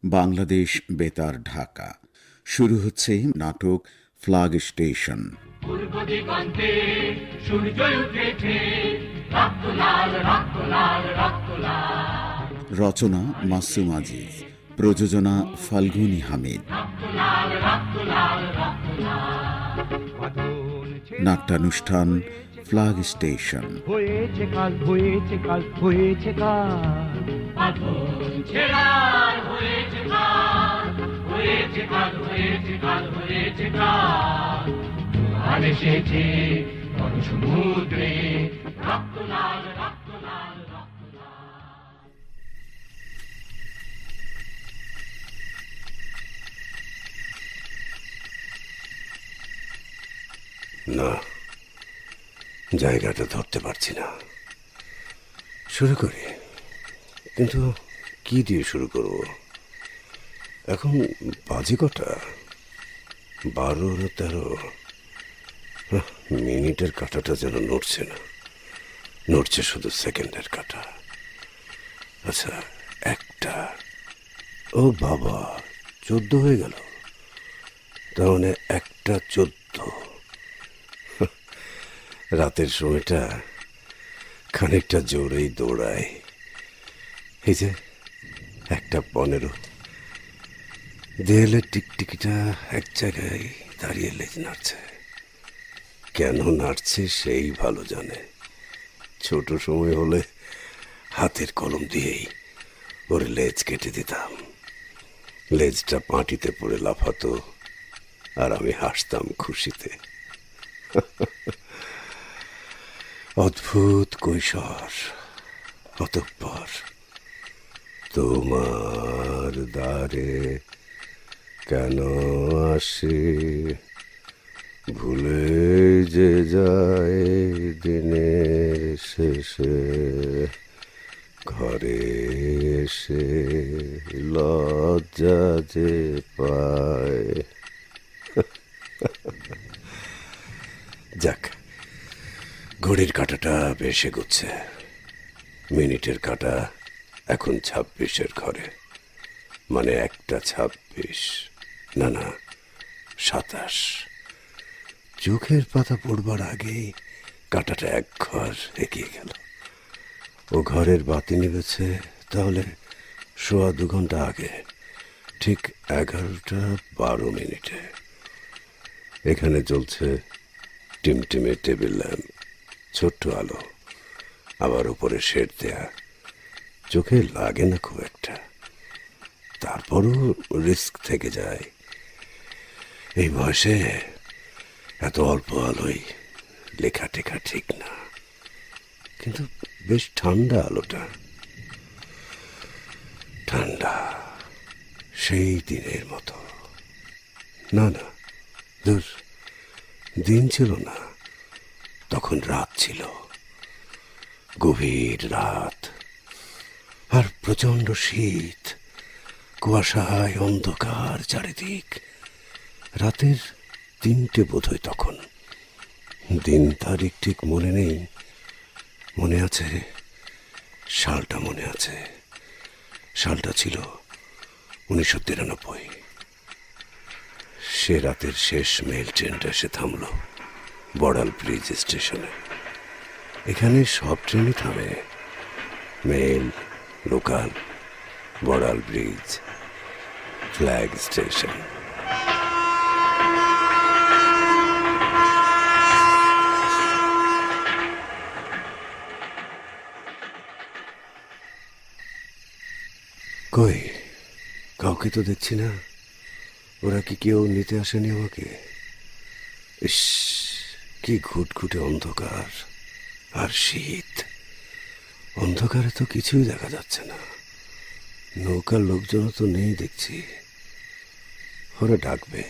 বাংলাদেশ বেতার ঢাকা। শুরু হচ্ছে নাটক ফ্ল্যাগ স্টেশন। পূর্ব দিগন্তে সূর্য উঠেছে, রক্ত লাল রক্ত লাল রক্ত লাল। রচনা মাসুম আজিজ, প্রযোজনা ফাল্গুনী হামিদ। রক্ত লাল রক্ত লাল রক্ত লাল। নাট্যানুষ্ঠান ফ্ল্যাগ স্টেশন। হয়েছে কাল হয়েছে কাল হয়েছে কাল, বাঁধন ছেড়ার হয়েছে কাল, হয়েছে কাল হয়েছে কাল হয়েছে কাল। জোয়ার এসেছে বড় সমুদ্রে, রক্ত লাল রক্ত লাল রক্ত লাল। না, জায়গাটা ধরতে পারছি না। শুরু করি, কিন্তু কি দিয়ে শুরু করব? এখন বাজে কটা? 12 না 13। মিনিটের কাঁটাটা যেন নড়ছে না, নড়ছে শুধু সেকেন্ডের কাঁটা। আচ্ছা, 1টা। ও বাবা, 14 হয়ে গেল। তার মানে 1টা 14। রাতের সময়টা খানিকটা জোরেই দৌড়ায়। এই যে 1টা 15। দেয়ালের টিকটিকিটা এক জায়গায় দাঁড়িয়ে লেজ নাড়ছে। কেন নাড়ছে সেই ভালো জানে। ছোট সময় হলে হাতের কলম দিয়েই ওর লেজ কেটে দিতাম। লেজটা পাটিতে পড়ে লাফাতো, আর আমি হাসতাম খুশিতে। অদ্ভুত কৈশোর। অতঃপর তোমার দ্বারে কেন আসি, ভুলে যে যায় দিনের শেষে, ঘরে এসে লজ্জা যে পায়। যাক, ঘড়ির কাঁটাটা বেশ এগোচ্ছে। মিনিটের কাঁটা এখন 26-এর ঘরে, মানে 1টা 26। না না, 27। চোখের পাতা পড়বার আগেই কাঁটাটা 1 ঘর এগিয়ে গেল। ও ঘরের বাতি নিবেছে তাহলে 2.25 ঘন্টা আগে, ঠিক 11টা 12 মিনিটে। এখানে চলছে টিমটিমে টেবিল ল্যাম্প, ছোট্ট আলো, আবার উপরে শেড দেয়া। চোখে লাগে না খুব একটা, তারপরও রিস্ক থেকে যায়। এই বয়সে এত অল্প আলোয় লেখা টেখা ঠিক না। কিন্তু বেশ ঠান্ডা আলোটা, ঠান্ডা, সেই দিনের মতো। না না, দূর, দিন ছিল না, তখন রাত ছিল। গভীর রাত, আর প্রচন্ড শীত, কুয়াশায় অন্ধকার চারিদিক। রাতের 3টে বোধহয় তখন। দিন তারিখ ঠিক মনে নেই, মনে আছে সালটা, মনে আছে। সালটা ছিল 1993। সে রাতের শেষ মেল ট্রেনটা এসে থামল বড়াল ব্রিজ স্টেশনে। এখানে সব ট্রেনই থামে, mail, local, Boral bridge, flag station. কই, কাউকে তো দেখছি না। ওরা কি কেউ নিতে আসেনি আমাকে? ইস, কি ঘুটঘুটে অন্ধকার আর শীত। অন্ধকারে তো কিছুই দেখা যাচ্ছে না। নৌকার লোকজনও তো নেই দেখছি। ওরা ডাকবে,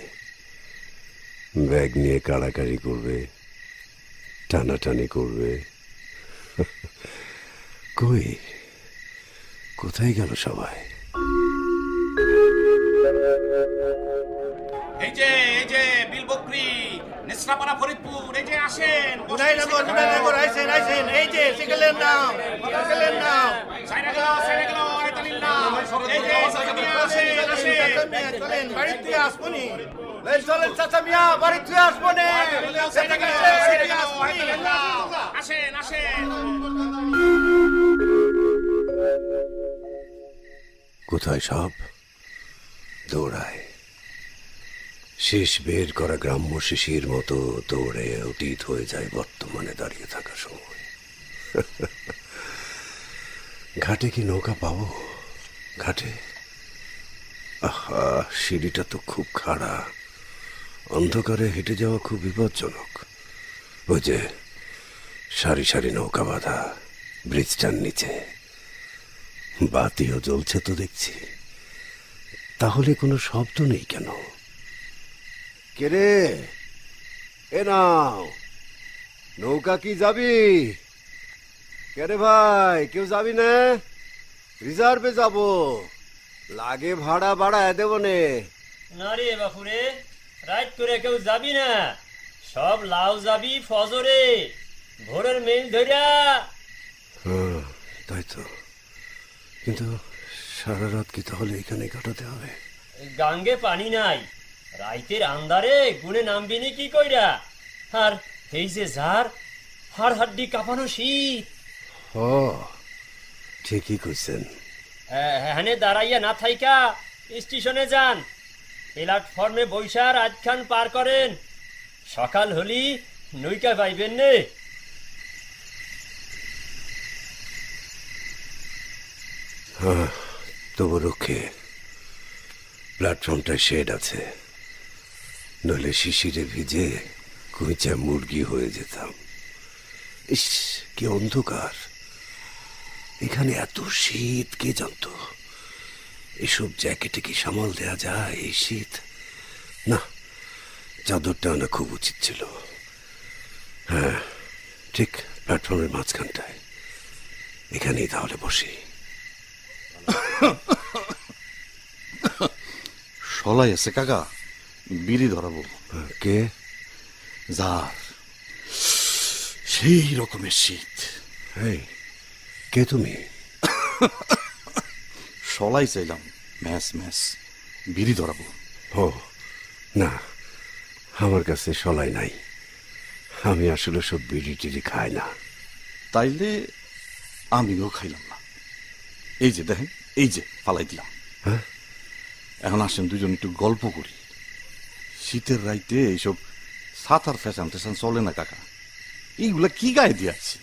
ব্যাগ নিয়ে কাড়াকাড়ি করবে, টানাটানি করবে। কই, কোথায় গেল সবাই? এই যে বিল বকরি, নেসরাপাড়া, ফরিদপুর, এই যে আসেন। উদয়নগর আইসেন আইসেন, এই যে সিগেলের নাম, সিগেলের নাম। সাইরা গেল, আয়তালির নাম। এই যে নিয়ে আসেন, মিয়া চলেন বাড়ি তুই আসবনি চলেন চাচা মিয়া বাড়ি তুই আসবনি আসেন আসেন। কোথায় সব দৌড়ায়, শেষ বের করা গ্রাম্য শিশির মতো দৌড়ে অতীত হয়ে যায় বর্তমানে দাঁড়িয়ে থাকা সময়। ঘাটে কি নৌকা পাবো? ঘাটে আহা, সিঁড়িটা তো খুব খাড়া, অন্ধকারে হেঁটে যাওয়া খুব বিপজ্জনক। ওই যে সারি সারি নৌকা বাঁধা ব্রিজটার নিচে বাতিও জ্বলছে তো দেখছি, তাহলে কোনো শব্দ নেই কেন? কে রে, এ নাও নৌকা কি যাবি? কে রে ভাই, কেউ যাবি না? রিজার্ভে যাব, লাগে ভাড়া বাড়ায় দেব নে। না রে বাপুরে, রাইট করে কেউ যাবি না, সব লাউ যাবি ফজরে ভোরের মেল ধরিয়া। হ্যাঁ তাই তো, কিন্তু সারা রাত কি তাহলে এখানে কাটাতে হবে? গাঙ্গে পানি নাই, রাইতের আন্দারে গুনে নামবিনি কি কইরা? আর এই যে ঝাড়, হাড় হাড্ডি কাঁপানো শীত। ও ঠিকই কইছেন। হ্যানে দাঁড়াইয়া না থাইকা স্টেশনে যান, প্ল্যাটফর্মে বৈশার আজখান পার করেন, সকাল হলি নৌকা পাইবেন নে। হ্যাঁ তবু রক্ষে, প্ল্যাটফর্মটায় শেড আছে, নইলে শিশিরে ভিজে কুইচা মুরগি হয়ে যেতাম। ইস কি অন্ধকার, এখানে এত শীত, কে জানতো? এসব জ্যাকেটে কি সামাল দেয়া যায় এই শীত? না, চাদরটা আনা খুব উচিত ছিল। হ্যাঁ ঠিক প্ল্যাটফর্মের মাঝখানটায়, এখানেই তাহলে বসি। সলাই আছে কাকা, বিড়ি ধরাবো। কে? যার সেই রকমের শীত। এই কে তুমি? সলাই চাইলাম, ম্যাস ম্যাস বিড়ি ধরাবো। ও না, আমার কাছে সলাই নাই, আমি আসলে সব বিড়ি টিড়ি খাই না। তাইলে আমিও খাইলাম না। এই যে দেখেন, এই যে ফালাই দিলাম। হ্যাঁ এখন আসেন দুজন একটু গল্প করি। শীতের রাইতে এইসব সাঁতার ফ্যাশন ট্যাশন চলে না কাকা, এইগুলা কি গায়ে দিয়ে আসছি?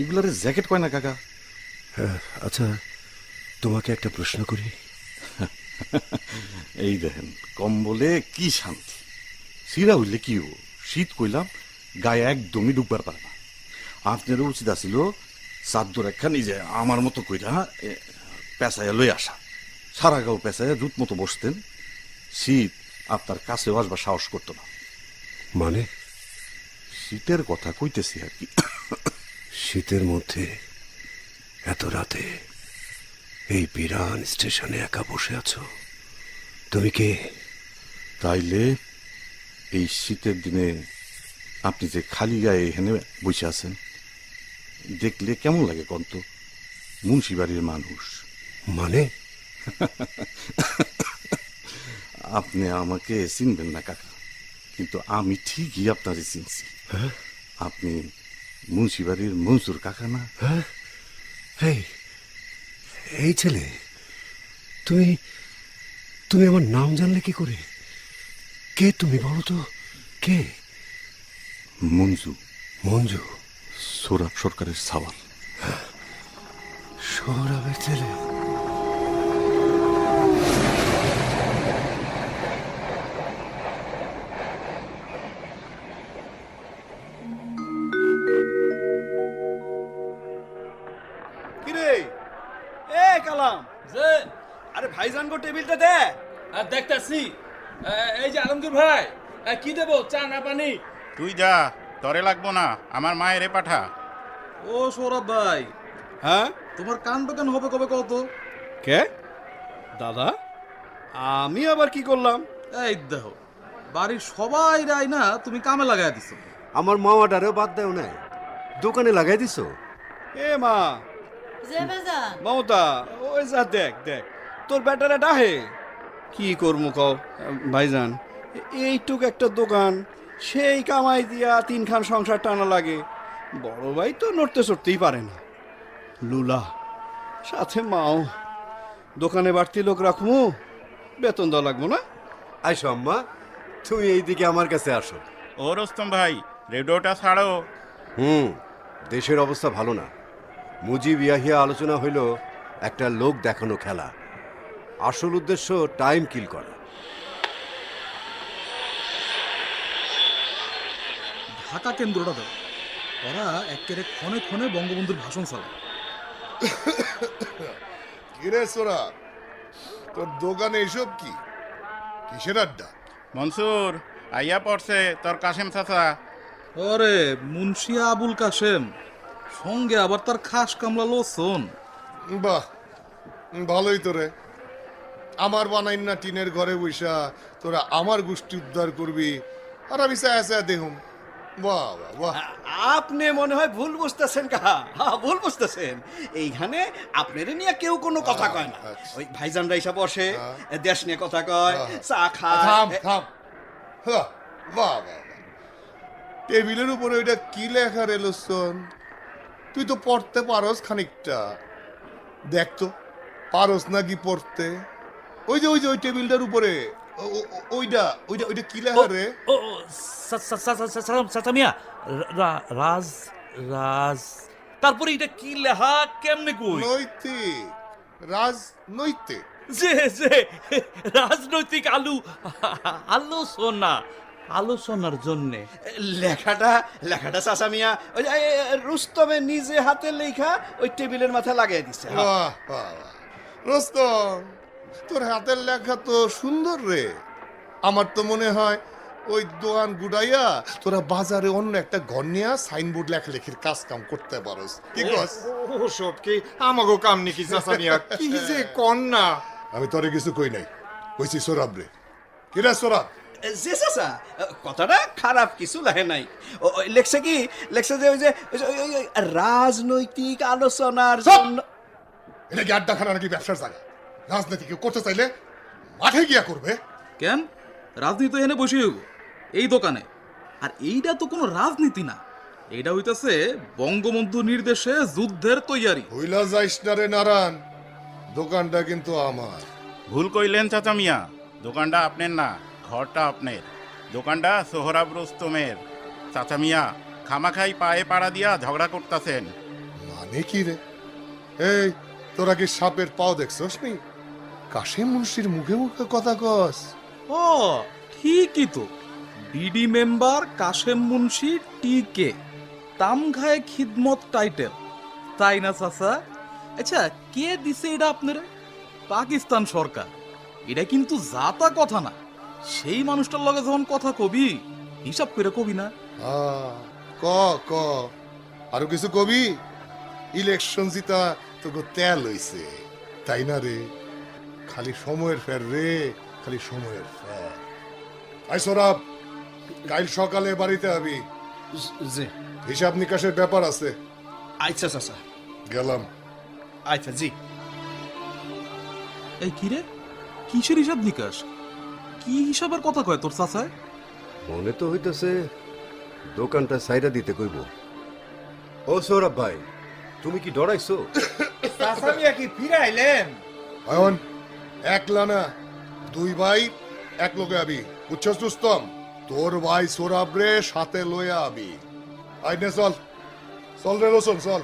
এগুলারে জ্যাকেট কয় না কাকা? আচ্ছা তোমাকে একটা প্রশ্ন করি। এই দেখেন কম্বলে কি শান্তি, সিরা হইলে কি ও শীত কইলাম গায়ে একদমই ডুববার পারে না। আপনারও উচিত আছিল চাদর একখান নিজে আমার মতো কইরা পেঁচাইয়া লই আসা, সারা গাও পেঁচাইয়া জুত মতো বসতেন, শীত আপনার কাছেও আসবার সাহস করতো না। মানে? শীতের কথা কইতেছি আর কি। শীতের মধ্যে এত রাতে এই বিরান স্টেশনে একা বসে আছো, তুমি কে? তাইলে এই শীতের দিনে আপনি যে খালি গায়ে এখানে বসে আছেন, দেখলে কেমন লাগে কন্ত? মুন্সিবাড়ির মানুষ। মানে? আপনি আমাকে চিনবেন না কাকা, কিন্তু আমি ঠিকই আপনারে চিনছি। হ্যাঁ? আপনি মুন্সিবাড়ির মনসুর কাকা না? হ্যাঁ, এই এই ছেলে, তুমি তুমি আমার নাম জানলে কি করে? কে তুমি বলো তো, কে? মঞ্জু, মঞ্জু? সৌরভ সরকারের সাওয়াল। সৌরভের ছেলে? কিরে এ কালাম, যে আরে ভাইজান গো টেবিলটা দে। দেখতেছি, এই যে আলমগীর ভাই, কি দেবো, চা না পানি? তুই যা, তরে লাগবো না, আমার মায়ের এ পাঠা। ও সৌরভ ভাই, হ্যাঁ তোমার কান দোকান হবে কবে কত? কে? দাদা আমি আবার কি করলাম? এই দেখো, বাড়ির সবাই রাই না তুমি কামে লাগাই দিছো। আমার মামাটারেও বাদ দেও না, দোকানে লাগাই দিছো। এ মা যে বাজান মমতা, ওই যা দেখ দেখ তোর ব্যাটারে ডাহে কি করবো কও ভাইজান, এইটুক একটা দোকান, সেই কামাই দিয়া তিনখান সংসার টানা লাগে। বড় ভাই তো নড়তে চড়তেই পারে না, লুলা সাথে মাও। দোকানে বাড়তি লোক রাখবো, বেতন দেওয়া লাগবো না? আইসো আম্মা, তুমি এইদিকে আমার কাছে আসো। ও রোস্তম ভাই, রেডিওটা ছাড়ো। দেশের অবস্থা ভালো না। মুজিব ইয়াহিয়া আলোচনা হইল একটা লোক দেখানো খেলা, আসল উদ্দেশ্য টাইম কিল করা। ঢাকা কেন্দ্রটা দাও, ওরা একেবারে ক্ষণে ক্ষণে বঙ্গবন্ধুর ভাষণ চালায়। কিরে সোরা, তোর দোকানে এসব কি, কিসের আড্ডা? মনসুর আইয়া পড়ছে তোর কাশেম চাচা। ওরে মুন্সি আবুল কাশেম, সঙ্গে আবার তার খাস কামলা লোচন। বাহ, ভালোই তোরে। আমার বানাইন না টিনের ঘরে বইসা তোরা আমার গোষ্ঠী উদ্ধার করবি, আর আমি চায়া দেখুম। বাহ বাহ বাহ। আপনি মনে হয় ভুল বুঝতেছেন কাহা, ভুল বুঝতেছেন। এইখানে আপনারে নিয়ে কেউ কোনো কথা কয় না। ওই ভাইজানরা এসে বসে, দেশ নিয়ে কথা কয়, চা থাম খায়। থাম। বাহ বাহ বাহ। টেবিলের উপরে ওইটা কি লেখা রে লোসন? তুই তো পড়তে পারস খানিকটা, দেখ তো পারস নাকি পড়তে? ওই যে ওই টেবিলটার উপরে ওইটা ওইটা ওইটা কি লেখা রে? সাতামিয়া রাজ রাজ, তারপরে এটা কি লেখা কেমনে কই? নৈতিক, রাজনৈতিক। যে রাজনৈতিক আলোচনার জন্যে লেখাটা চাচা মিয়া ওই যে রুস্তমে নিজে হাতে লেখা ওই টেবিলের মাথায় লাগাই দিছে। বাহ বাহ বাহ। রোস্তম, তোর হাতের লেখা তো সুন্দর রে। আমার তো মনে হয় ওই দোকান গুড়াইয়া তোরা বাজারে অন্য একটা ঘর নিয়ে সাইনবোর্ড লেখালেখির কাজ কাম করতে পারস। কি কস? ওসব কি আমাগো কাম নাকি চাচা মিয়া? কি যে কন না। আমি তোরে কিছু কই নাই, কইছি সোরাব রে। কিরা সোরাব? যে চাচা, কথাটা খারাপ কিছু লাগে নাই। লেখছে কি, লেখছে যে ওই যে রাজনৈতিক আলোচনার জন্য। এটা কি আড্ডাখানা নাকি ব্যবসার জায়গা? রাজনীতি কেউ করতে চাইলে মাঠে গিয়া করবে। কেন রাজনীতি এনে বসে হইব এই দোকানে? আর এইটা তো কোনো রাজনীতি না, এটা হইতাছে বঙ্গবন্ধু নির্দেশে যুদ্ধের তৈয়ারি। হইলা যাইস না রে নারায়ণ, দোকানটা কিন্তু আমার। ভুল কইলেন চাচা মিয়া, দোকানটা আপনার না, ঘরটা আপনার। দোকানটা সোহরাব রোস্তমের। চাচা মিয়া খামাখাই পায়ে পাড়া দিয়া ঝগড়া করতেছেন। মানে কি রে? এই তোরা কি সাপের পাও দেখছস নি? কাশেম মুন্সির মুখে মুখে কথা কস। ও ঠিকই তো, বিডি মেম্বার কাশেম মুন্সি টিকে তামঘায়ে খিদমত টাইটেল, তাই না চাচা? আচ্ছা কে দিছে এটা আপনারা? পাকিস্তান সরকার। এটা কিন্তু জাতা কথা না। সেই মানুষটার লগে যখন কথা কবি, হিসাব করে কবি না? ক ক আরো কিছু কবি? ইলেকশন জিতা তোকে তেল হইছে, তাই না রে? খালি সময়ের ফের রে, খালি সময়ের ফের। আই সরাব, কাল সকালে বাড়িতে আবি। জি। হিসাব নিকাশের ব্যাপার আছে। আচ্ছা চাচা, গেলাম। আচ্ছা জি। এই কিরে, কিসের হিসাব নিকাশ? কি হিসাবের কথা কয় তোর চাচায়? মনে তো হইতেছে দোকানটা সাইডা দিতে কইব। ও সৌরভ ভাই, তুমি কি ডরাইছো? চাচা মিয়া কি ফিরে আইলেন? এখন একলা না, দুই ভাই এক লোকে আবি, বুঝছস রুস্তম? তোর ভাই সোরাব রে সাথে লইয়া আবি। আইনে চল, চল রে রোশন চল।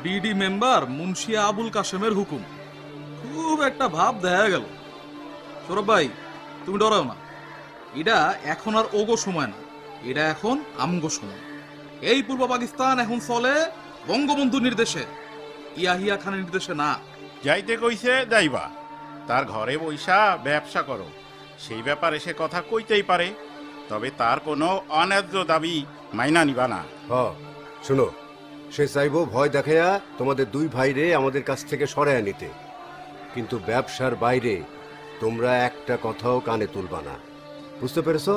বিডি মেম্বার মুন্সিয়া আবুল কাশেমের হুকুম, খুব একটা ভাব দেখা গেল। সৌরভ ভাই তুমি ডরাও না, এটা এখন আর ওগো সময় না, এটা এখন আমগো সময়। এই পূর্ব পাকিস্তান এখন চলে বঙ্গবন্ধু নির্দেশে, ইয়াহিয়া খানের নির্দেশে না। যাইতে কইছে যাইবা, তার ঘরে বইসা ব্যবসা করো, সেই ব্যাপারে সে কথা কইতেই পারে, তবে তার কোনো অন্যায্য দাবি মাইনা নিবা না। শোনো, সে চাইবো ভয় দেখাইয়া তোমাদের দুই ভাইরে আমাদের কাছ থেকে সরাইয়া নিতে, কিন্তু ব্যবসার বাইরে তোমরা একটা কথাও কানে তুলবা না, বুঝতে পেরেছো?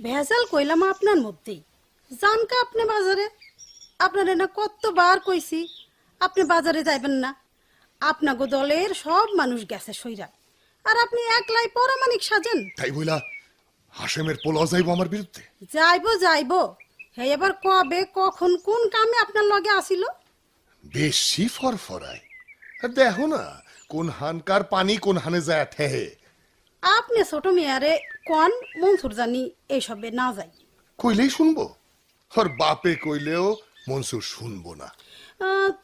ভেজাল কইলাম আপনার মধ্যেই। জানকা আপনি বাজারে, আপনার না কতবার কইছি আপনি বাজারে যাইবেন না। আপনাগো দলের সব মানুষ গেছে সইরা, আর আপনি একলাই পরামানিক সাজেন। তাই বইলা হাসেমের পোলাও যাইব আমার বিরুদ্ধে? যাইবো হে এবার কবে কখন কোন কামে আপনার লগে আসিল? বেশি ফরফরায়। দেখো না কোন হানকার পানি কোন হানে যায় ঠেহে। আপনি ছোট মেয়ারে কোন মনসুর জানি এইসবে না যাই। কইলেই শুনবো, আর বাপে কইলেও মনসুর শুনবো না।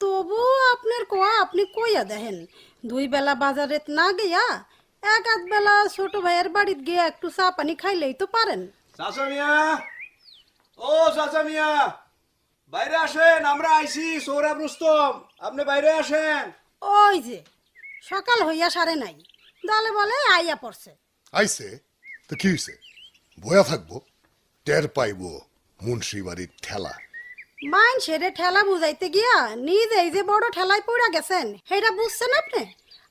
তবু আপনার কোয়া আপনি কইয়া দেখেন, 2 বেলা বাজারে না গিয়া 1 বেলা ছোট ভাইয়ের বাড়িতে গিয়ে একটু চা পানি খাইলেই তো পারেন। চাচা মিয়া, ও চাচা মিয়া, বাইরে আসেন, আমরা আইছি সৌরভ রুস্তম, আপনি বাইরে আসেন। ওই যে সকাল হইয়া সারে নাই, দলে বলে আইয়া পড়ছে। আইছে তো কি হইছে? বয়া থাকবো, টের পাইবো মুন্সি বাড়ির ঠেলা। মাইন সেরে ঠেলা বুঝাইতে গিয়া নিজেই যে বড় ঠেলায় পড়া গেছেন, সেটা বুঝছেন আপনি?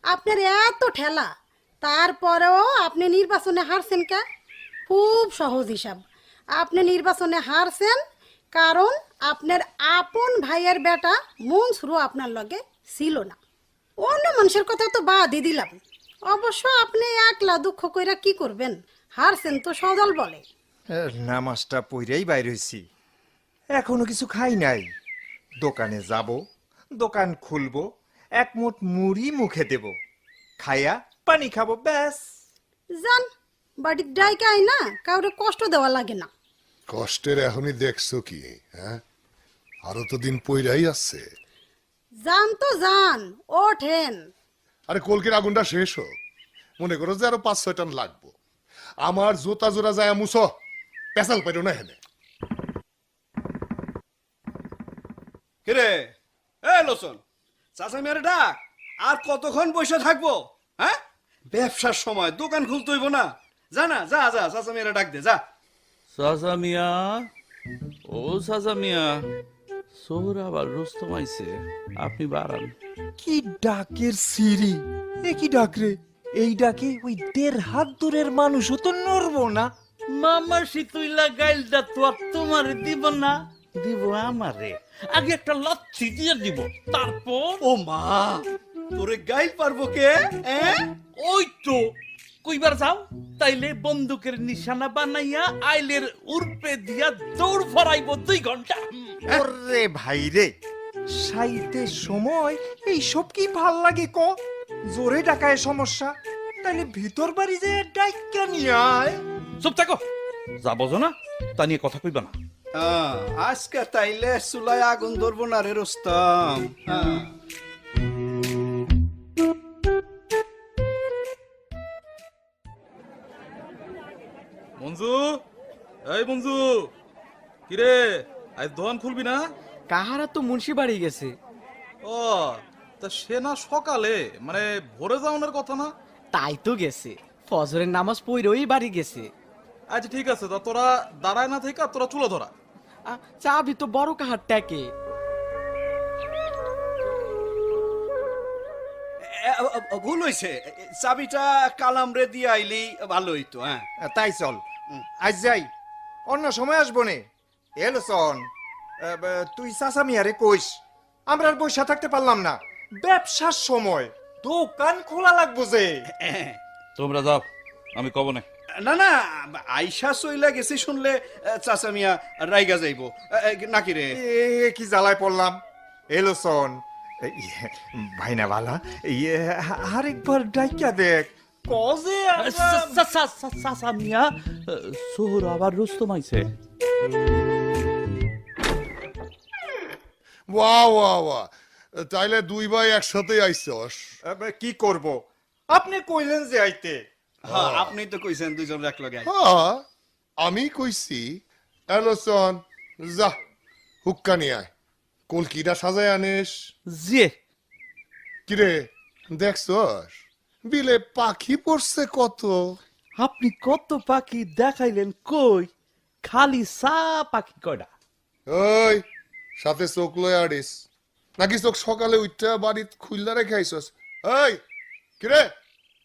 আপনার এত ঠেলা, তারপরেও আপনি নির্বাচনে হারছেন কে? খুব সহজ হিসাব, আপনি নির্বাচনে হারছেন কারণ আপনার আপন ভাইয়ের বেটা মনসুরও আপনার লগে ছিল না। অন্য মানুষের কথা তো বাদই দিলাম, অবশ্য আপনি একলা দুঃখ কইরা কি করবেন? হারছেন তো সদল বলে। নামাজটা পইরাই বাইর হইছি, এখনো কিছু খাই নাই। দোকানে যাব, দোকান খুলবো, 1 মুঠ মুড়ি মুখে দেব, খাইয়া পানি খাবো, ব্যাস। জান বাড়ির ডাইকাই না, কাউরে কষ্ট দেওয়া লাগে না। কষ্টের এখনই দেখছো কি? হ্যাঁ, আরো তো দিন পইরাই আছে। জান তো জান, ওঠেন। আরে কলকের আগুনটা শেষ হোক, মনে করো যে আরো 5-6 টন লাগবো। আমার জোতা জোড়া যায় মুছো, পেশাল পাইরো না হেনে। কিরে এ লোচন, চাচা মিয়ারে ডাক। আর কতক্ষণ বসে থাকবো? হ্যাঁ, ব্যবসার সময় দোকান খুলতে হইব না? যা না, যা যা, চাচা মিয়ারে ডাক দে, যা। চাচা মিয়া, ও চাচা মিয়া, সোহরাব আর রুস্তম আইছে, আপনি বাড়ান। কি ডাকের সিরি, এ কি ডাক রে? এই ডাকে ওই 1.5 হাত দূরের মানুষও তো নড়বো না। মামা শীতুইলা গাইলটা তো আর তোমার দিব না, দিব আমারে। আগে একটা লাচ্ছি দিয়ে দিব, তারপর। ও মা, তোরে গাইল পারবো কে? ওই তো কইবার যাও, তাইলে বন্দুকের নিশানা বানাইয়া আইলের উর্পে দিয়া দৌড় ফরাইব 2 ঘন্টা। ওরে ভাই রে, সাইতে সময় এইসব কি ভাল লাগে ক? জোরে ডাকায় সমস্যা, তাইলে ভিতর বাড়ি যে ডাইকা নিয়ে আয়। চুপ থাকো, যা বোঝো না তা নিয়ে কথা কইবা না। আজকে তাইলে চুলায় আগুন ধরবো না রে রুস্তম। মঞ্জু, এই মঞ্জু, কিরে আজ দোকান খুলবি না? কাহারা তো মুন্সি বাড়ি গেছে। ও তা সে না সকালে, মানে ভোরে যাওয়ার কথা না? তাই তো গেছে, ফজরের নামাজ পড়েই বাড়ি গেছে। আচ্ছা ঠিক আছে, তা তোরা দাঁড়ায় না থেকে তোরা চুলো ধরা। চাবি তো বড় কাহার ট্যাকে। ভুল হইছে, চাবিটা কালাম রে দিয়ে আইলি ভালো হইতো। হ্যাঁ তাই চল আজ যাই, অন্য সময় আসবো নে। এলো সন, তুই চাচা মিয়ারে কইস আমরা আর বসে থাকতে পারলাম না, ব্যবসার সময় দোকান খোলা লাগবো যে। তোমরা যাও, আমি কব না। না না, আইসা চইলা গেছি শুনলে চাচা মিয়া রাইগা যাইব নাকি রে? কি জ্বালায় পড়লাম। এলো সন, ভাইনা বালা, আরেকবার ডাইকা দেখ কজে। চাচা মিয়া, সোহর আবার রুস্তম আইছে। বাহ বাহ বাহ, তাইলে 2 ভাই একসাথে আইছস। কি করব, আপনি কইলেন যে আইতে। হ্যাঁ, আপনি তো কইছেন দুইজন একলগে। হ্যাঁ, আমি কইছি এলোসন যা হুক্কা নিয়ে আয়, কলকিটা সাজায় আনিস। যে কিরে দেখছস বিলে পাখি পড়ছে কত? আপনি কত পাখি দেখাইলেন, কই খালি সা পাখি কয়টা? ওই সাথে চোখ লয়ে আড়িস নাকি? চোখ সকালে উঠটা বাড়িত খুললা রেখে আইসস? এই কিরে,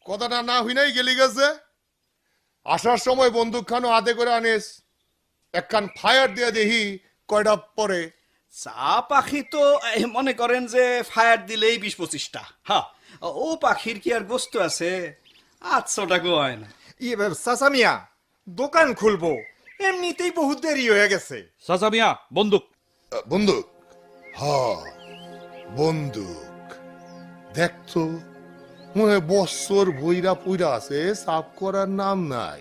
কথাটা না হই নাই গেলি গেছে? আসার সময় বন্দুক খানো হাতে করে আনিস, একখান ফায়ার দিয়ে দেখি কয়টা পরে। চা পাখি তো মনে করেন যে ফায়ার দিলেই 20-25টা। হ্যাঁ, ও পাখির কি আর গোস্ত আছে? 800 টাকা হয় না। চাচা মিয়া দোকান খুলবো, এমনিতেই বহুত দেরি হয়ে গেছে। চাচা মিয়া বন্দুক। বন্দুক? হ, বন্দুক। দেখতো মনে হয় বছর বইরা পুইরা আছে, সাফ করার নাম নাই।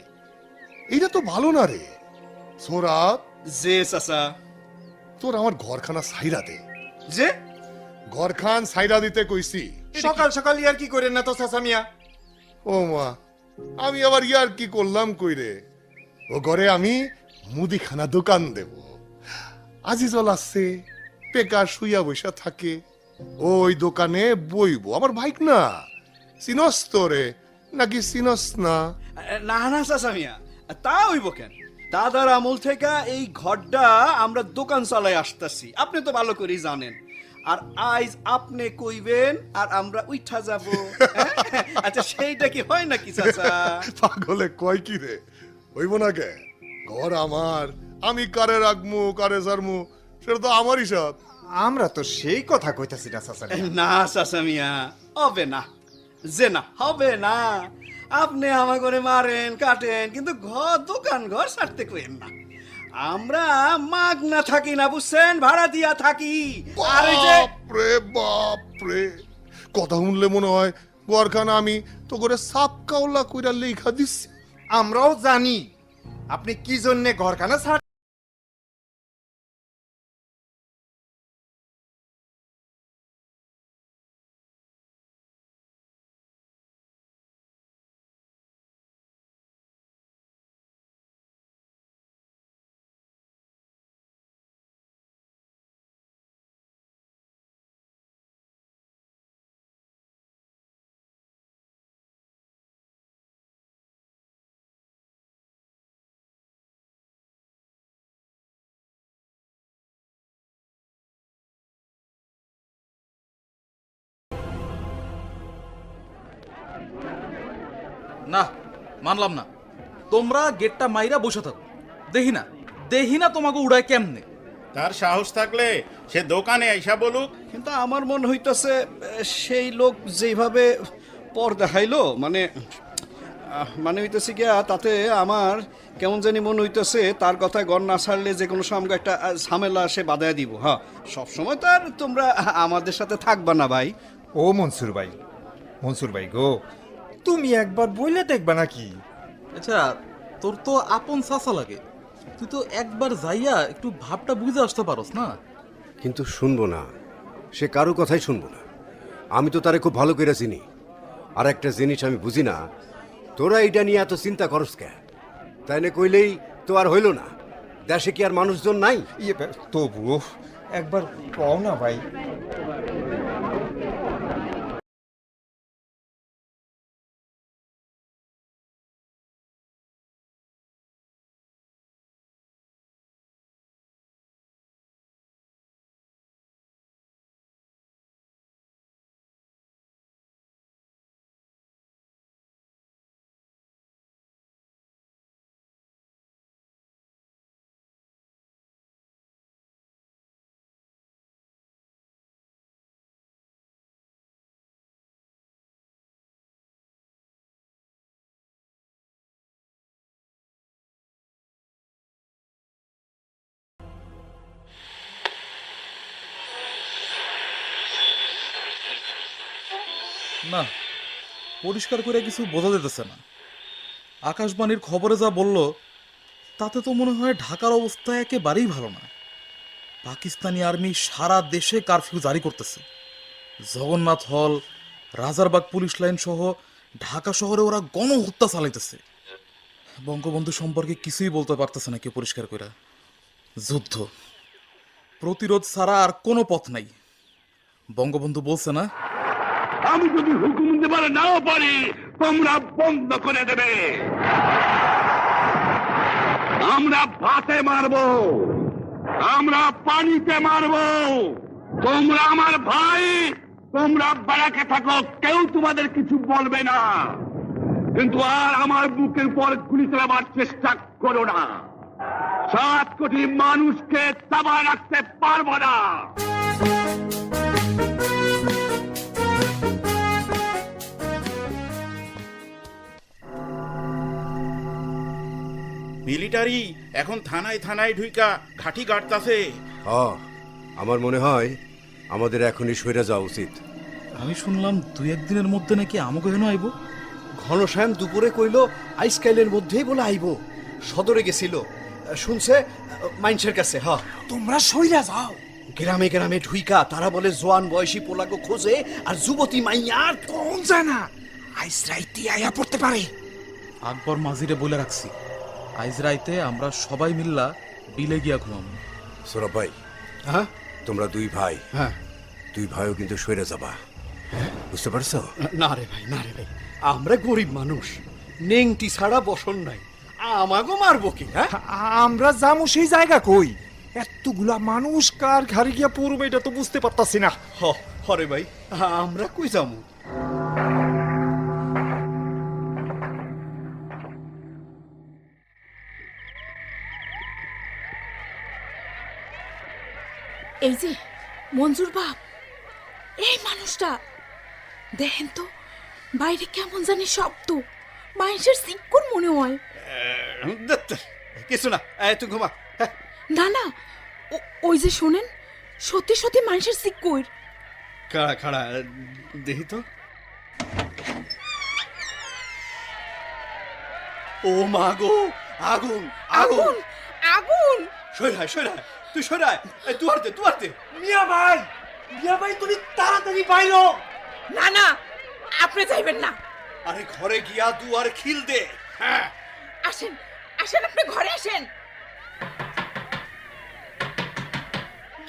এইটা তো ভালো না রে সোরাব। যে চাচা, তোর আমার ঘরখানা সাইরা দে। যে ঘরখান সাইরা দিতে কইছি। সকাল সকাল ইয়ার কি করেন না তো চাচা মিয়া। ও মা, আমি আবার ইয়ার কি করলাম কই রে? ও ঘরে আমি মুদিখানা দোকান দেব। আজিজল আসছে, বেকার শুইয়া বৈশা থাকে, ওই দোকানে বইবো। আমার বাইক না, চিনস তোরে নাকি চিনস না? না না চাচা মিয়া, তা হইব কেন? দাদার আমল থেকে এই ঘরটা আমরা দোকান চালাই আসতেছি, আপনি তো ভালো করেই জানেন। আর আজ আপনি কইবেন আর আমরা উঠা যাব। আচ্ছা সেইটা কি হয় নাকি চাচা? পাগলে কয় কি রে? হইব না কে? ঘর আমার, আমি কারে রাখমু কারে সারমু সেটা তো আমারই সব। আমরা তো সেই কথা কইতাছি না চাচা। না চাচা মিয়া, হবে না, যে না হবে না। আপনি আমার করে মারেন কাটেন, কিন্তু ঘর দোকান ঘর ছাড়তে কইেন না। আমরা মাগনা থাকি না, বুঝছেন, ভাড়া দিয়া থাকি। আর এই যে বাপরে বাপরে, কথা শুনলে মনে হয় ঘরখানা আমি তো করে সাপ কাওলা কইরা লেখা দিচ্ছি। আমরাও জানি আপনি কি জন্যে ঘরখানা ছাড়। না, মানলাম না। তোমরা গেটটা মাইরা বসে থাকো, দেখি না তোমাকে উড়ায় কেমনে। তার সাহস থাকলে সে দোকানে আইসা বলুক। কিন্তু আমার মন হইতেছে সেই লোক যেভাবে পর দেখাইলো, মানে হইতেছে গিয়া, তাতে আমার কেমন জানি মন হইতেছে তার কথায় গণ না ছাড়লে যে কোনো সঙ্গে একটা ঝামেলা সে বাধায় দিব। হ্যাঁ, সবসময় তো আর তোমরা আমাদের সাথে থাকবা না ভাই। ও মনসুর ভাই গো, তুমি একবার বইলে দেখবা নাকি? আচ্ছা, তোর তো আপন চাচা লাগে, তুই তো একবার যাইয়া একটু ভাবটা বুঝে আসতে পারস না? কিন্তু শুনবো না, সে কারো কথাই শুনবো না। আমি তো তারে খুব ভালো করে চিনি। আর একটা জিনিস আমি বুঝি না, তোরা এটা নিয়ে এত চিন্তা করস কে? তাই না কইলেই তো আর হইল না। দেশে কি আর মানুষজন নাই? তবুও একবার কও না ভাই। না, পরিষ্কার করে কিছু বোঝা যেতেছে না। আকাশবাণীর খবরে যা বলল তাতে তো মনে হয় ঢাকার অবস্থা একেবারেই ভালো না। পাকিস্তানি আর্মি সারা দেশে কারফিউ জারি করতেছে। জগন্নাথ হল, রাজারবাগ পুলিশ লাইন সহ ঢাকা শহরে ওরা গণহত্যা চালাইতেছে। বঙ্গবন্ধু সম্পর্কে কিছুই বলতে পারতেছে না কেউ পরিষ্কার করে। যুদ্ধ, প্রতিরোধ ছাড়া আর কোনো পথ নাই। বঙ্গবন্ধু বলছে না, আমি যদি হুকুম দেবার নাও পারি তোমরা বন্ধ করে দেবে। আমরা ভাতে মারবো, আমরা পানিতে মারবো। তোমরা আমার ভাই, তোমরা বাড়াকে থাকো, কেউ তোমাদের কিছু বলবে না। কিন্তু আর আমার বুকের পর গুলি চালাবার চেষ্টা করো না। 7 কোটি মানুষকে চাপা রাখতে পারবো না। মিলিটারি এখন থানায় থানায় ঢুইকা ঘাঁটি গাড়তাছে। আমার মনে হয় আমাদের এখনই সইরা যাওয়া উচিত। আমি শুনলাম 2-1 দিনের মধ্যে নাকি আমাকে হেন আইব। ঘনশ্যাম দুপুরে কইল আইসকাইলের মধ্যেই বলে আইব। সদরে গেছিল, শুনছে মাইনসের কাছে। তোমরা সইরা যাও। গ্রামে গ্রামে ঢুইকা তারা বলে জোয়ান বয়সী পোলাগো খোঁজে, আর যুবতী মাইয়ার কোন জানা আইস রাইতে আয়া পড়তে পারে। আকবর মাঝিরে বলে রাখছি, আইজ রাইতে আমরা সবাই মিল্লা বিলে গিয়া ঘুমাবো। সৌরভ ভাই, হ্যাঁ তোমরা 2 ভাই, হ্যাঁ 2 ভাইও কিন্তু সইরা যাবা, বুঝতে পারছো? না রে ভাই, না রে ভাই, আমরা গরিব মানুষ, নেংটি ছাড়া বসন নাই, আমাগো মারবো কি? হ্যাঁ আমরা যামু সেই জায়গা কই? এতগুলা মানুষ কার ঘাড়ে গিয়া পড়বে এটা তো বুঝতে পারতাছি না। হরে ভাই, আমরা কই যামু? এই যে মঞ্জুর বাপ, এই মানুষটা দেখেন তো, বাইরে কেমন জানি শব্দ, মানুষের সিক্কুর মনে হয়। কিছু না, তুই ঘুমা। না না, ওই যে শোনেন, সত্যি সত্যি মানুষের সিক্কুর। খাড়া খাড়া দেখি তো। ও মা গো, আগুন আগুন আগুন! সরাই সরাই, তুই সরাই, তুয়ারতে তুয়ারতে। মিয়া ভাই তুমি তাড়াতাড়ি বাইরো। না না, আপনি যাইবেন না। আরে ঘরে গিয়া দুয়ার খিল দে। হ্যাঁ আসেন আসেন, আপনি ঘরে আসেন।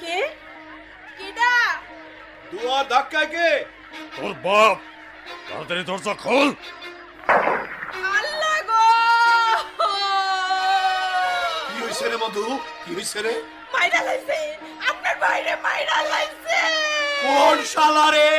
কে কেডা? দুয়ার ধাক্কায় কে? তোর বাপ, তাড়াতাড়ি দরজা খোল। আল্লাহ গো! কি হইছে রে মধু, কি হইছে রে? মাইরা লাইছে, আপনার বাইরে মাইরা লাইছে। কোন শালা রে?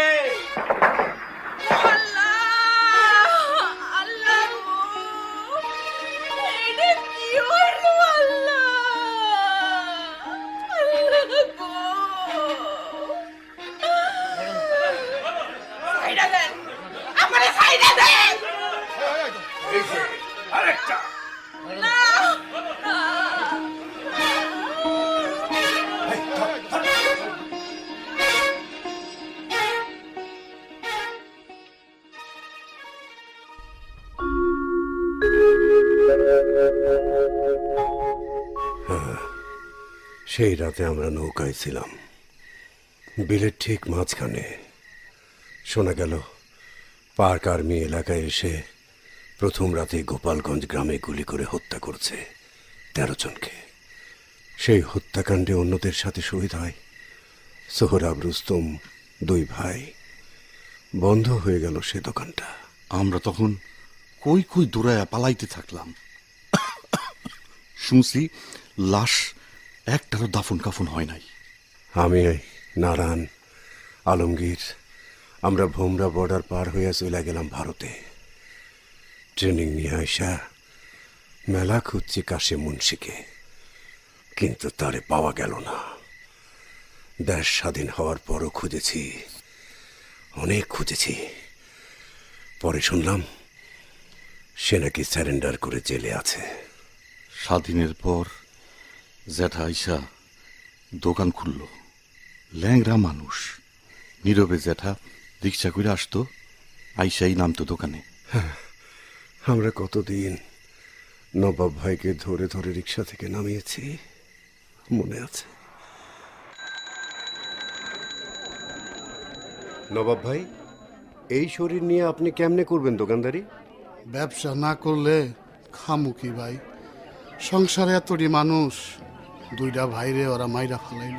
সেই রাতে আমরা নৌকায় ছিলাম, বিলের ঠিক মাঝখানে। শোনা গেল পার্ক আর্মি এলাকায় এসে প্রথম রাতে গোপালগঞ্জ গ্রামে গুলি করে হত্যা করছে 13 জনকে। সেই হত্যাকাণ্ডে অন্যদের সাথে শহীদ হয় সোহরাব, রুস্তম, 2 ভাই। বন্ধ হয়ে গেল সে দোকানটা। আমরা তখন কই কই দৌড়ায়া পালাইতে থাকলাম। শুনছি লাশ একটারও দাফন কাফন হয় নাই। আমি, নারায়ণ, আলমগীর, আমরা ভোমরা বর্ডার পার হইয়া চলে গেলাম ভারতে। ট্রেনিং নিয়ে আইসা মেলা খুঁজছি কাশিম মুন্সিকে, কিন্তু তারে পাওয়া গেল না। দেশ স্বাধীন হওয়ার পরও খুঁজেছি, অনেক খুঁজেছি। পরে শুনলাম সে নাকি স্যারেন্ডার করে জেলে আছে। স্বাধীনের পর জ্যাঠা আইসা দোকান খুলল। ল্যাংরা মানুষ, নীরবে জ্যাঠা রিক্সা করে আসতো, আইসাই নামতো দোকানে। আমরা কতদিন নবাব ভাইকে ধরে ধরে রিক্সা থেকে নামিয়েছি, মনে আছে? নবাব ভাই, এই শরীর নিয়ে আপনি কেমনে করবেন দোকানদারি? ব্যবসা না করলে খামু কি ভাই? সংসারে এতটি মানুষ, 2টা ভাইরে ওরা মাইরা ফালাইল।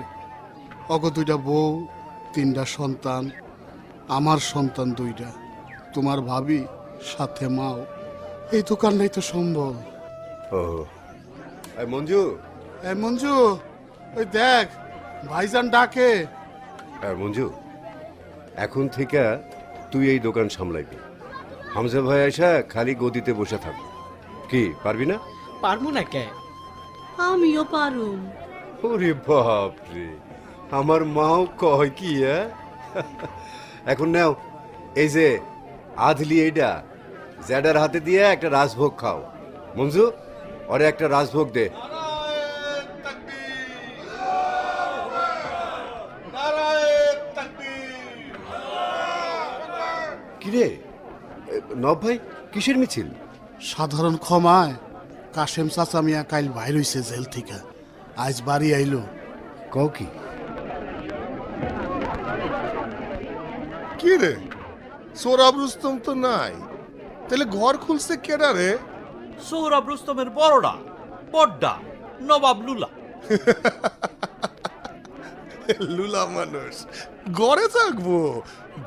অগ 2টা বউ, 3টা সন্তান, আমার সন্তান 2টা, তোমার ভাবি, সাথে মাও। এই দোকান নাই তো সম্ভব। ও মঞ্জু, মঞ্জু, ওই দেখ ভাইজান ডাকে। মঞ্জু, এখন থেকে তুই এই দোকান সামলাইবি। হামজা ভাই আইসা খালি গদিতে বসে থাক। কি পারবি না? পারবো না কে? আমিও পারুম। ওরে বাপ রে, আমার মাও কয় কি এখন নাও এই যে আধলি এইটা জ্যাডার হাতে দিয়ে একটা রাজভোগ খাও। মঞ্জু ওরে একটা রাজভোগ দে। কিরে নব ভাই, কিসের মিছিল? সাধারণ ক্ষমায় কাশেম চাচা মিয়া কাইল বাইর হইছে জেল থেকে, আজ বাড়ি আইলো। কও কি? কি রে, সোহরাব রুস্তম তো নাই, তাহলে ঘর খুলছে কেডা রে? সোহরাব রুস্তমের বড়ডা বড়ডা নবাব লুলা। লুলা মানুষ ঘরে থাকবো,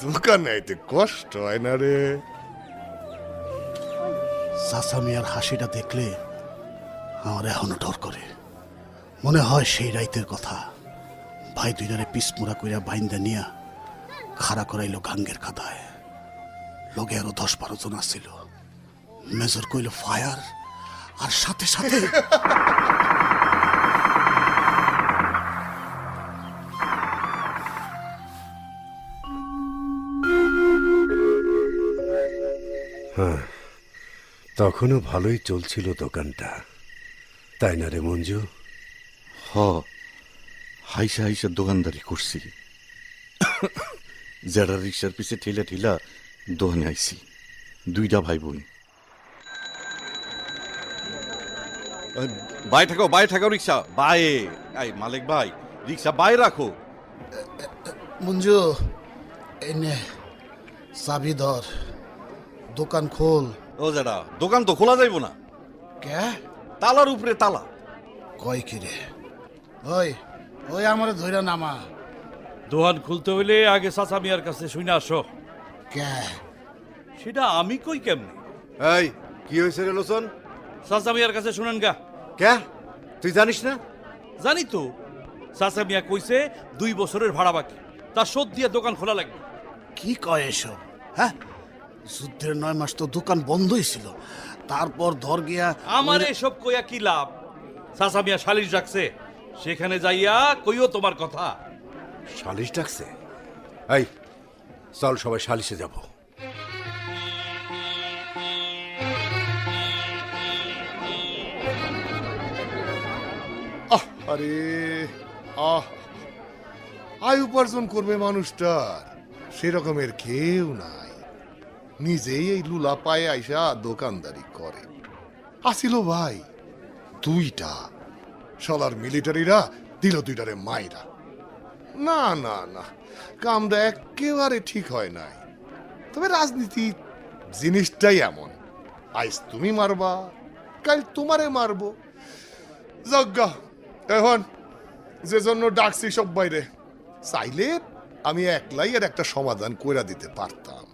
দোকানে আইতে কষ্ট হয় না রে। চাচা মিয়ার হাসিটা দেখলে আমার এখনো ডর করে। মনে হয় সেই রাইতের কথা, ভাই দুইটারে পিসমুড়া কইরা বাইন্দা নিয়া খাড়া করাইলো গাঙ্গের কাদায়। লগে আরো 10-12 জন আসছিল। মেজর কইল ফায়ার, আর সাথে সাথে হ্যাঁ, তখনও ভালোই চলছিল দোকানটা, তাই না রে মঞ্জু? হ, হাইসা হাইসা দোকানদারি করছি। যারা রিক্সার পিছে ঠেলা ঠেলা দোকানে আইছি, 2টা ভাই বোন। বাই ঠাকাও রিক্সা বায়ে। এই মালিক ভাই, রিক্সা বাই রাখো। মঞ্জু এনে চাবি ধর, দোকান খোল। ও যারা দোকান তো খোলা যাইব না। কে? তালার উপরে তালা। কয় কি রে? ওই ওই আমারে ধইরা নামা। দোকান খুলতে হইলে আগে চাচা মিয়ার কাছে শুনে আসো। কে? সেটা আমি কই কেমনে? এই কি হয়েছে রে লোচন? চাচা মিয়ার কাছে শুনেন গা। কে? তুই জানিস না? জানি তো, চাচা মিয়া কইছে 2 বছরের ভাড়া বাকি, তা শোধ দিয়ে দোকান খোলা লাগবে। কি কয় এসব? হ্যাঁ, যুদ্ধের 9 মাস তো দোকান বন্ধই ছিল, তারপর ধর গিয়া আমার এসব কইয়া কি লাভ? চাচা মিয়া সালিশ ডাকছে, সেখানে যাইয়া কইও তোমার কথা। সালিশ ডাকছে? এই চল সবাই সালিশে যাব। আরে আয় উপার্জন করবে মানুষটার সেরকমের কেউ নাই, নিজেই এই লুলা পায়ে আইসা দোকানদারি করে। আসিল ভাই 2টা, শালার মিলিটারিরা দিল 2টারে মাইরা। না না না, কামটা একেবারে ঠিক হয় নাই। তবে রাজনীতি জিনিসটাই এমন, আইস তুমি মারবা, কাল তোমারে মারবো। যজ্ঞা এখন যে জন্য ডাকছি সব বাইরে, চাইলে আমি একলাই আর একটা সমাধান কইরা দিতে পারতাম,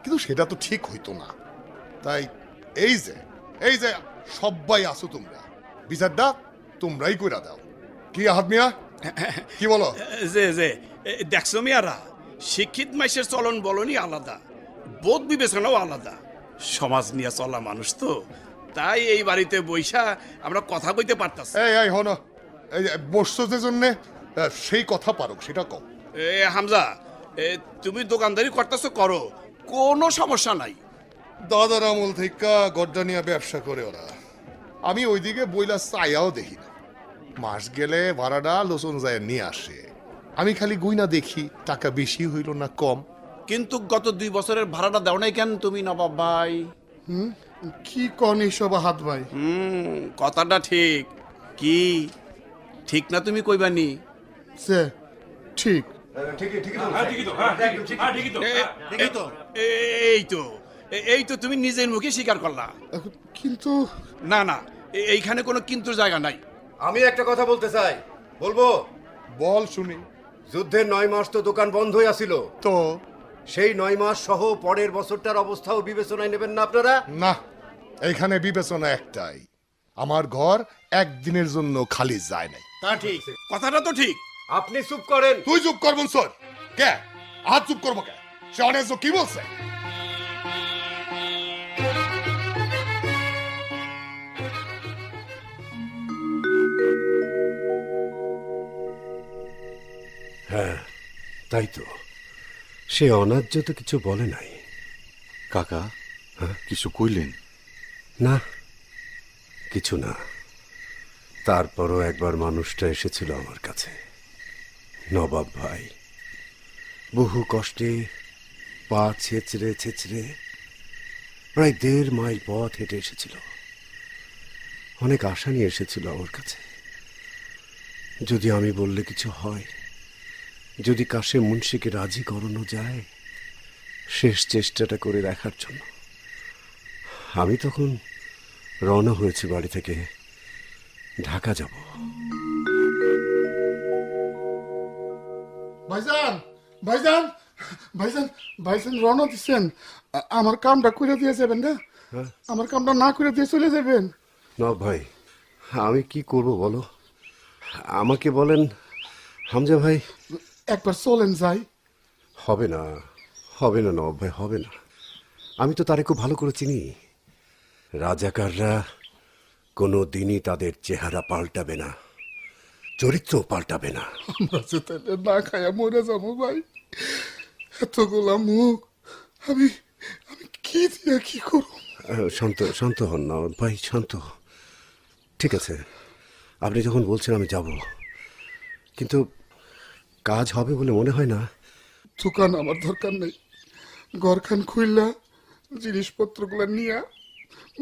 কিন্তু সেটা তো ঠিক হইতো না। তাই এই যে সবাই আসো, তোমরা বিচারটা তোমরাই কইরা দাও। কি আহাদ মিয়া, কি বলো? যে দেখছো মিয়ারা, শিক্ষিত মাইসের চলন বলনই আলাদা, বোধ বিবেচনাও আলাদা। সমাজ নিয়ে চলা মানুষ তো, তাই এই বাড়িতে বইসা আমরা কথা কইতে পারতাম। এই হন, এই বসছো যে জন্যে সেই কথা পারো সেটা কম। হামজা, তুমি দোকানদারি করতেছো করো, কোনো সমস্যা নাই। দাদার আমল থেকে গড্ডা নিয়ে ব্যবসা করে ওরা, আমি ওইদিকে বইলা চাইয়াও দেখি না। মাস গেলে ভাড়াটা লোচন যায় নিয়ে আসে, আমি খালি গুইনা দেখি টাকা বেশি হইল না কম। কিন্তু গত 2 বছরের ভাড়াটা দাও নাই কেন তুমি নবাব ভাই? কি কন এইসব হাত ভাই? কথাটা ঠিক। কি ঠিক না তুমি কইবানি? ঠিক এই তো তুমি নিজের মুখে স্বীকার করলা। কিন্তু না না, এইখানে কোনো কিন্তু জায়গা নাই। আমি একটা কথা বলতে চাই। বলবো? বল শুনি। যুদ্ধের 9 মাস তো দোকান বন্ধই আছিল, তো সেই 9 মাস সহ পরের বছরটার অবস্থাও বিবেচনায় নেবেন না আপনারা? না, এইখানে বিবেচনা একটাই, আমার ঘর একদিনের জন্য খালি যায় নাই। তা ঠিক, কথাটা তো ঠিক। আপনি চুপ করেন। তুই চুপ কর মনসুর। কে হাত চুপ করবো কে? সে অনেক কি বলছে? তাই তো, সে অন্যায্য তো কিছু বলে নাই। কাকা কিছু কইলেন? না, কিছু না। তারপরও একবার মানুষটা এসেছিল আমার কাছে, নবাব ভাই। বহু কষ্টে পা ছেঁচড়ে ছেঁচড়ে প্রায় 1.5 মাইল পথ হেঁটে এসেছিল। অনেক আশা নিয়ে এসেছিল আমার কাছে, যদি আমি বললে কিছু হয়, যদি কাশেম মুন্সিকে রাজি করানো যায়, শেষ চেষ্টাটা করে দেখার জন্য। আমি তখন রওনা হয়েছি বাড়ি থেকে, ঢাকা যাব। ভাইজান ভাইজান ভাইজান ভাইজান রওনা দিচ্ছেন, আমার কামটা করে দিয়ে যাবেন না? আমার কামটা না করে দিয়ে চলে যাবেন? না ভাই, আমি কি করব বলো? আমাকে বলেন হামজা ভাই। একবার চলেন যাই। হবে না, হবে না নবাব ভাই, হবে না। আমি তো তারে খুব ভালো করে চিনি। রাজাকাররা কোনো দিনই তাদের চেহারা পাল্টাবে না, চরিত্র পাল্টাবে না। আমরা যে তাহলে না খাইয়া মরে যাবো ভাই। এতগুলা মুখ আমি আমি কি দিয়ে কি করব? শান্ত শান্ত হন না ভাই, শান্ত। ঠিক আছে, আপনি যখন বলছেন আমি যাব, কিন্তু কাজ হবে বলে মনে হয় না। দোকান আমার দরকার নেই, ঘরখান খুললা জিনিসপত্রগুলো নিয়ে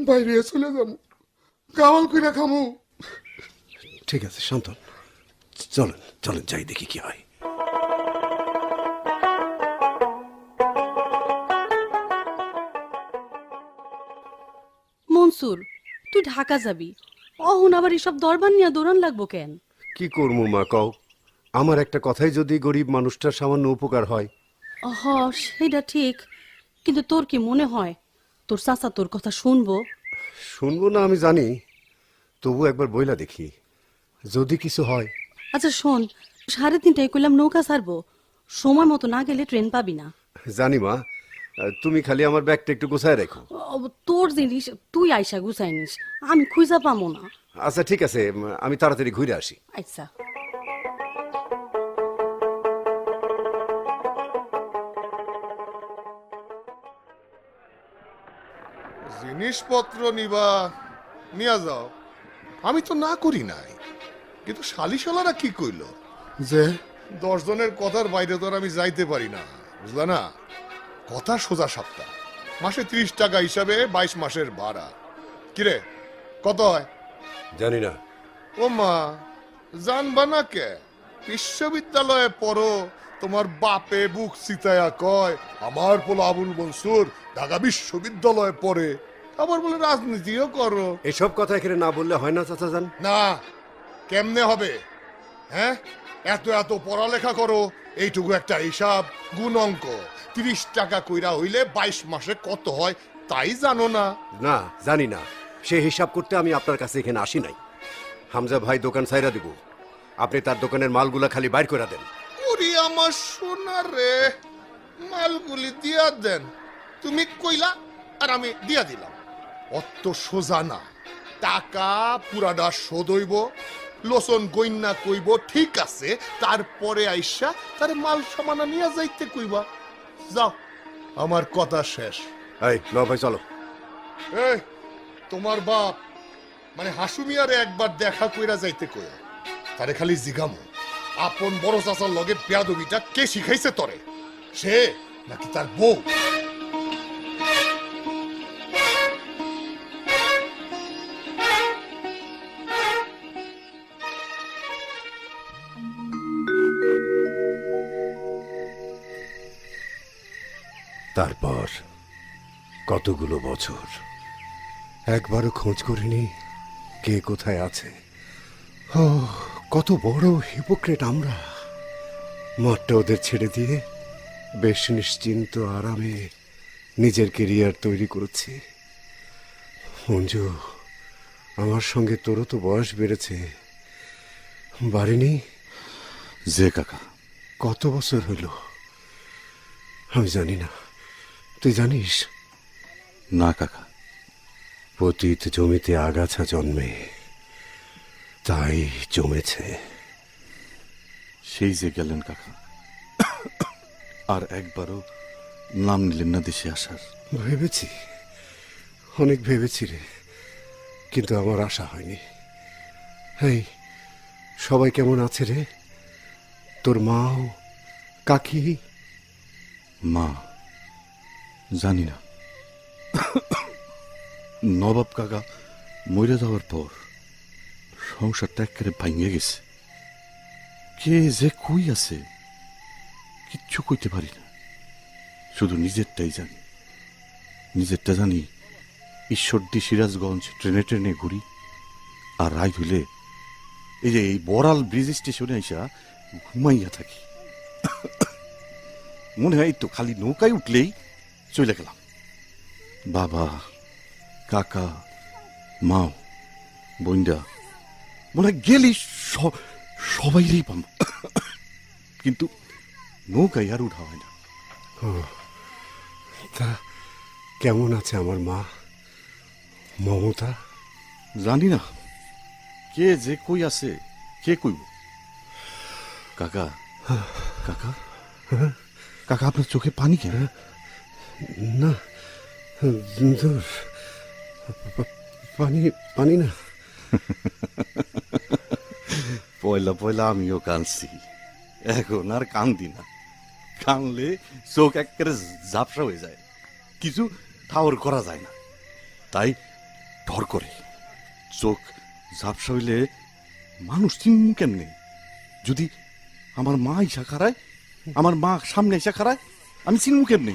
বাইরে চলে যাবো, গাওয়াল কইরা খামু। ঠিক আছে শান্ত, চলেন চলেন যাই, দেখি কি হয়। মনসুর, তুই ঢাকা যাবি, অহন আবার এসব দরবার নিয়ে দৌড়ান লাগবো কেন? কি করবো মা কও? আমার একটা কথাই যদি গরিব মানুষটার সামান্য উপকার হয়। হ, সেটা ঠিক, কিন্তু তোর কি মনে হয় তোর চাচা তোর কথা শুনবো? শুনবো না আমি জানি, তবু একবার বইলা দেখি, যদি কিছু হয়। আচ্ছা শোন, 3:30টায় কইলাম নৌকা ছাড়বো, সময় মতো না গেলে ট্রেন পাবি না। জানি মা, তুমি খালি আমার ব্যাগটা একটু গোছায় রেখো। তোর জিনিস তুই আইসা গুছাই নিস, আমি খুঁজা পাবো না। আচ্ছা ঠিক আছে, আমি তাড়াতাড়ি ঘুরে আসি। আচ্ছা। জিনিসপত্র নিবা নিয়ে যাও, আমি তো না করি নাই, কিন্তু শালিশালারা কি কইল যে 10 জনের কথার বাইরে তো আর আমি যাইতে পারি না, বুঝলা না? কথা সোজা সপ্তাহ, মাসে 30 টাকা হিসাবে 22 মাসের ভাড়া। কিরে কত হয়? জানি না। ও মা, জানবা না কে? বিশ্ববিদ্যালয়ে পড়ো, তোমার বাপে বুক চিতায়া কয় আমার পোলা আবুল মনসুর ঢাকা বিশ্ববিদ্যালয়ে পড়ে, আবার বলে রাজনীতিও করো। এসব কথা এখানে না বললে হয় না চাচা যান? না, কেমনে হবে? হ্যাঁ, এত এত পড়ালেখা করো, এইটুকু একটা হিসাব গুণ অঙ্ক 30 টাকা কইরা হইলে 22 মাসে কত হয় তাই জানো না? না, জানি না। সে হিসাব করতে আমি আপনার কাছে এখানে আসি নাই। হামজা ভাই দোকান ছাইরা দিব, আপনি তার দোকানের মালগুলা খালি বাইর করে দেন। ওরে আমার সোনা রে, মালগুলি দিয়া দেন। তুমি কইলা আর আমি দিয়া দিলাম, অত সোজা না। টাকা পুরাটা শোধ হইব, লোসন গইন্না কইব ঠিক আছে, তারপরে আইসা তার মাল সামানা নিয়ে যাইতে কইবা। যাও, আমার কথা শেষ। এই ন ভাই চলো। এই তোমার বাপ মানে হাসুমিয়ারে একবার দেখা কইরা যাইতে কইয়া, তারে খালি জিগামো আপন বড় চাচার লগে বেয়াদবিটা কে শিখাইছে তরে, সে নাকি তার বউ? তারপর কতগুলো বছর একবারও খোঁজ করিনি কে কোথায় আছে। ও কত বড় হিপোক্রেট আমরা! মাঠটা ওদের ছেড়ে দিয়ে বেশ নিশ্চিন্ত আরামে নিজের কেরিয়ার তৈরি করেছি। মঞ্জু, আমার সঙ্গে তোরও তো বয়স বেড়েছে, বাড়িনি? যে কাকা, কত বছর হইল আমি জানি না, তুই জানিস? না কাকা। পতিত জমিতে আগাছা জন্মে, তাই জমেছে। সেই যে গেলেন কাকা, আর একবারও নাম নিলেন না দেশে আসার? ভেবেছি, অনেক ভেবেছি রে, কিন্তু আমার আশা হয়নি। এই সবাই কেমন আছে রে? তোর মাও, কাকি? মা জানি না। নবাব কাকা মরে যাওয়ার পর সংসারটা একেবারে ভাঙিয়ে গেছে। কে যে কই আছে কিচ্ছু কইতে পারি না, শুধু নিজেরটাই জানি। নিজেরটা জানি ঈশ্বরদী সিরাজগঞ্জ ট্রেনে ট্রেনে ঘুরি, আর রাত হইলে এই যে এই বড়াল ব্রিজ স্টেশনে আইসা ঘুমাইয়া থাকি। মনে হয় তো খালি নৌকায় উঠলেই চলে গেলাম। বাবা, কাকা, মাও, বইন্ডা মনে হয় গেলি সবাইরই পাম, কিন্তু নৌকায় আর উঠা হয় না। তা কেমন আছে আমার মা মমতা? জানি না, কে যে কই আছে কে কইব। কাকা, কাকা, কাকা আপনার চোখে পানি কেন? না, দূর, পানি পানি না। পয়লা পয়লা আমিও কাঁদছি, এখন আর কান্দি না। কানলে চোখ একেবারে ঝাপসা হয়ে যায়, কিছু ঠাওর করা যায় না, তাই ডর করে। চোখ ঝাপসা হইলে মানুষ চিনমু কেমনে? যদি আমার মা ইসা খারায়, আমার মা সামনে ইসা খারায়, আমি চিনমু কেমনে?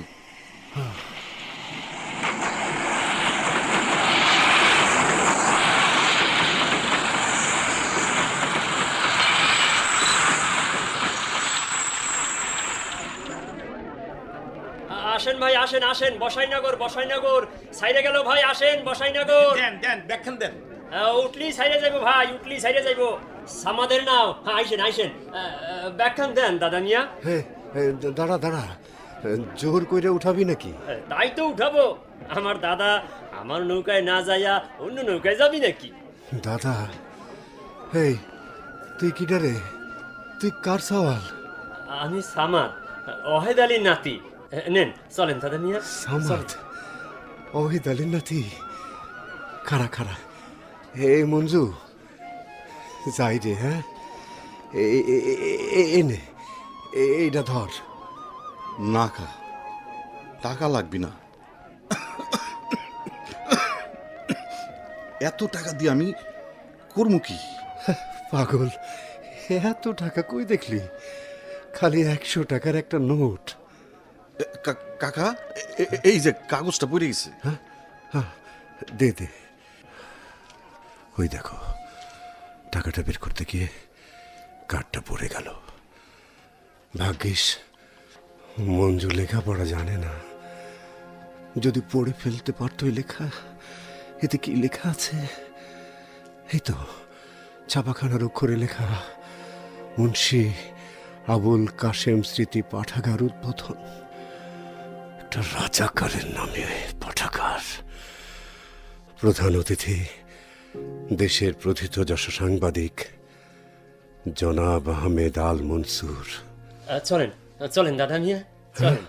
আসেন ভাই, আসেন আসেন, বসাইনগর বসাইনগর সাইরে গেল ভাই, আসেন বসাইনগর। দেন দেন ব্যাখ্যান দেন। উঠলি সাইরে যাইবো ভাই, উঠলি সাইরে যাইবো, সামাদের নাও। হ্যাঁ আইসেন আইসেন, ব্যাখ্যান দেন দাদা মিয়া। দাঁড়া দাঁড়া, জোর কইরা উঠাবি নাকি? তাই তো উঠাবো, আমার দাদা আমার নৌকায় না যাইয়া অন্য নৌকায় যাবি নাকি? দাদা, এই তুই কিটা রে? তুই কার সওয়াল? আমি সামাদ, ওহেদ আলীর নাতি। নেন চলেন দাদা মিয়া। সামাদ, ওহেদ আলীর নাতি? খারা খারা, এই মঞ্জু যাই রে। হ্যাঁ, এনে এইটা ধর। না কা, টাকা লাগবি না। এত টাকা দিয়ে আমি করবো কি? পাগল, এত টাকা কই দেখলি? খালি 100 টাকার একটা নোট। কাকা, এই যে কাগজটা পড়ে গেছে। হ্যাঁ, দে দে। ওই দেখো, টাকাটা বের করতে গিয়ে কার্ডটা পড়ে গেল। ভাগ্যিস মঞ্জু লেখাপড়া জানে না, যদি পড়ে ফেলতে পারতো এই লেখা। এতে কি লেখা আছে? এই তো ছাপাখানার অক্ষরে লেখা, মুন্সি আবুল কাশেম স্মৃতি পাঠাগার উদ্বোধন। একটা রাজাকারের নামে পাঠাগার। প্রধান অতিথি দেশের প্রথিতযশ সাংবাদিক জনাব আহমেদ আল মনসুর। চলেন চলেন দাদা মিয়া, চলেন।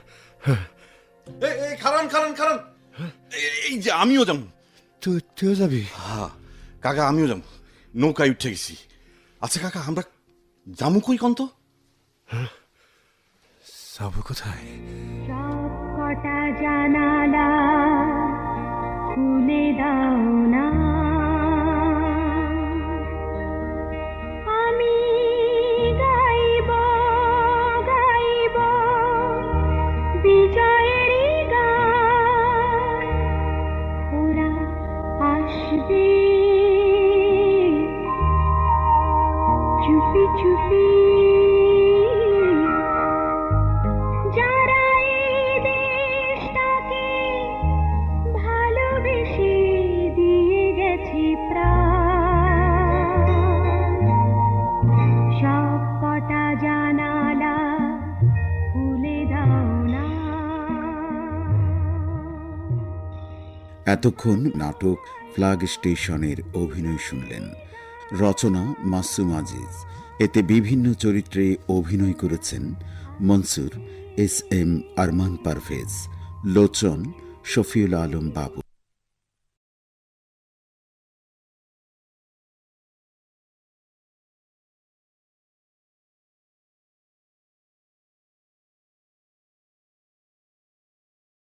এই খারান খারান খারান, এই যে আমিও যাবো। তুইও যাবি? হ্যাঁ কাকা, আমিও যাবো, নৌকায় উঠে গেছি। আচ্ছা কাকা, আমরা যাবো কই কন্ত? যাবো কোথায়? কটা জানালা খুলে দাও না, আমি গাইব গাইব বিজয়ের গান। ওরা আসবে চুপি চুপি, যারা এই দেশটাকে ভালোবেসে দিয়ে গেছে প্রাণ। সব কটা জানালা খুলে দাও না। এতক্ষণ নাটক ফ্ল্যাগ স্টেশনের অভিনয় শুনলেন। রচনা মাসুম আজিজ। এতে বিভিন্ন চরিত্রে অভিনয় করেছেন মনসুর এস এম আরমান পারভেজ, লোচন শফিউল আলম বাবু।